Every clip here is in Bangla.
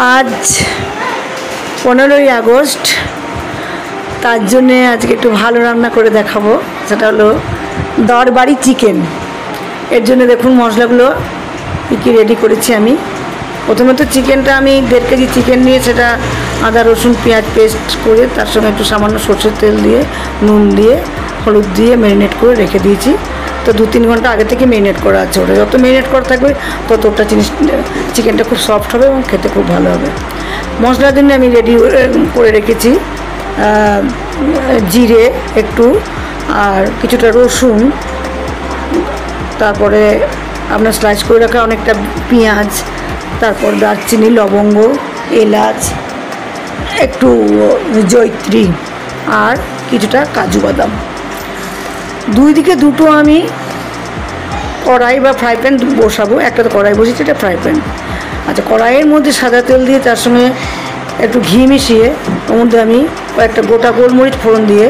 आज 15ই আগস্ট তার জন্য আজকে একটু ভালো রান্না করে দেখাবো। সেটা হলো দরবারি চিকেন। এর জন্য দেখুন মশলাগুলো কি রেডি করেছি আমি। প্রথমে তো চিকেনটা আমি 1.5 কেজি চিকেন নিয়ে সেটা আদা রসুন পেঁয়াজ পেস্ট করে তার সঙ্গে একটু সামান্য সরষের তেল দিয়ে নুন দিয়ে হলুদ দিয়ে ম্যারিনেট করে রেখে দিয়েছি। তো 2-3 ঘন্টা আগে থেকে ম্যারিনেট করা আছে। ওটা যত ম্যারিনেট করা থাকবে তত ওটা চিকেনটা খুব সফট হবে এবং খেতে খুব ভালো হবে। মশলার জন্য আমি রেডি করে রেখেছি জিরে একটু, আর কিছুটা রসুন, তারপরে আপনার স্লাইস করে রাখা অনেকটা পেঁয়াজ, তারপর দারচিনি, লবঙ্গ, এলাচ, একটু জয়িত্রী আর কিছুটা কাজু বাদাম। দুই দিকে দুটো আমি কড়াই বা ফ্রাই প্যান বসাবো। একটা তো কড়াই বসেছি, এটা ফ্রাই প্যান। আচ্ছা, কড়াইয়ের মধ্যে সাদা তেল দিয়ে তার সঙ্গে একটু ঘি মিশিয়ে ওর মধ্যে আমি কয়েকটা গোটা গোলমরিচ ফোড়ন দিয়ে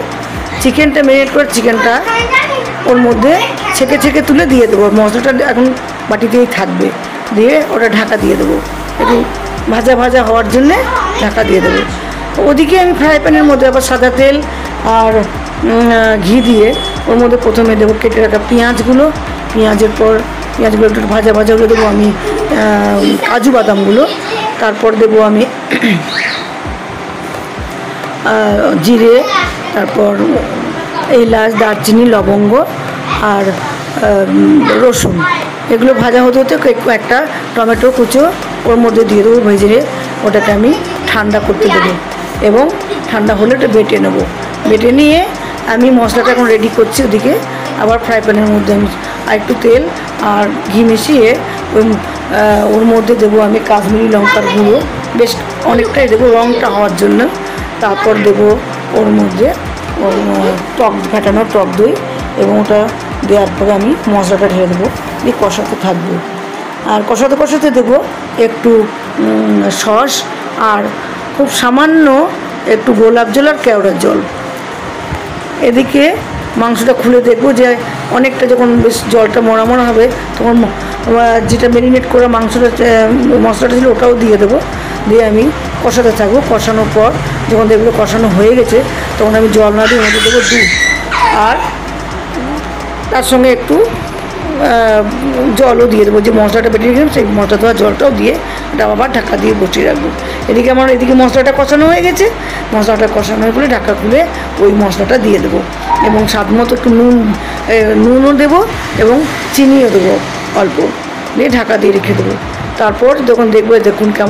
চিকেনটা ম্যারিনেট করে চিকেনটা ওর মধ্যে ছেঁকে ছেঁকে তুলে দিয়ে দেবো। মশলাটা এখন বাটিতেই থাকবে, দিয়ে ওটা ঢাকা দিয়ে দেবো। একটু ভাজা ভাজা হওয়ার জন্যে ঢাকা দিয়ে দেবো। ওদিকে আমি ফ্রাই প্যানের মধ্যে আবার সাদা তেল আর ঘি দিয়ে ওর মধ্যে প্রথমে দেবো কেটে রাখা পেঁয়াজগুলো। পেঁয়াজের পর পেঁয়াজগুলো একটু ভাজা ভাজা হলে দেবো আমি কাজু বাদামগুলো। তারপর দেবো আমি জিরে, তারপর এলাচ, দারচিনি, লবঙ্গ আর রসুন। এগুলো ভাজা হতে হতে একটা টমেটো কুচো ওর মধ্যে দিয়ে দেবো। ভেজে ওটাকে আমি ঠান্ডা করতে দেবো এবং ঠান্ডা হলে ওটা বেটে নেবো। বেটে নিয়ে আমি মশলাটা এখন রেডি করছি। ওদিকে আবার ফ্রাই প্যানের মধ্যে আমি আর একটু তেল আর ঘি মিশিয়ে ওর মধ্যে দেবো আমি কাশ্মীরি লঙ্কার গুঁড়ো, বেশ অনেকটাই দেবো রঙটা হওয়ার জন্য। তারপর দেবো ওর মধ্যে টক ফাটানো টক দই, এবং ওটা দেওয়ার পরে আমি মশলাটা ঢেলে দেবো, দিয়ে কষাতে থাকবো। আর কষাতে কষাতে দেবো একটু সস আর খুব সামান্য একটু গোলাপ জল আর কেওড়ার জল। এদিকে মাংসটা খুলে দেখবো যে অনেকটা যখন বেশ জলটা মরা মরা হবে তখন যেটা ম্যারিনেট করা মাংসটা মশলাটা ছিল ওটাও দিয়ে দেবো। দিয়ে আমি কষাতে থাকবো। কষানোর পর যখন দেখবো কষানো হয়ে গেছে তখন আমি জল না দিয়ে মধ্যে দেবো দুধ, আর তার সঙ্গে একটু জলও দিয়ে দেবো। যে মশলাটা বেটে রেখেছিলাম সেই মশলা দেওয়া জলটাও দিয়ে ওটা আবার ঢাকা দিয়ে বসিয়ে রাখবো। এদিকে মশলাটা কষানো হয়ে গেছে। মশলাটা কষানো হয়ে গেলে ঢাকা খুলে ওই মশলাটা দিয়ে দেবো এবং স্বাদ মতো একটু নুনও দেবো এবং চিনিও দেবো অল্প, দিয়ে ঢাকা দিয়ে রেখে দেবো। তারপর যখন দেখবো দেখুন কেমন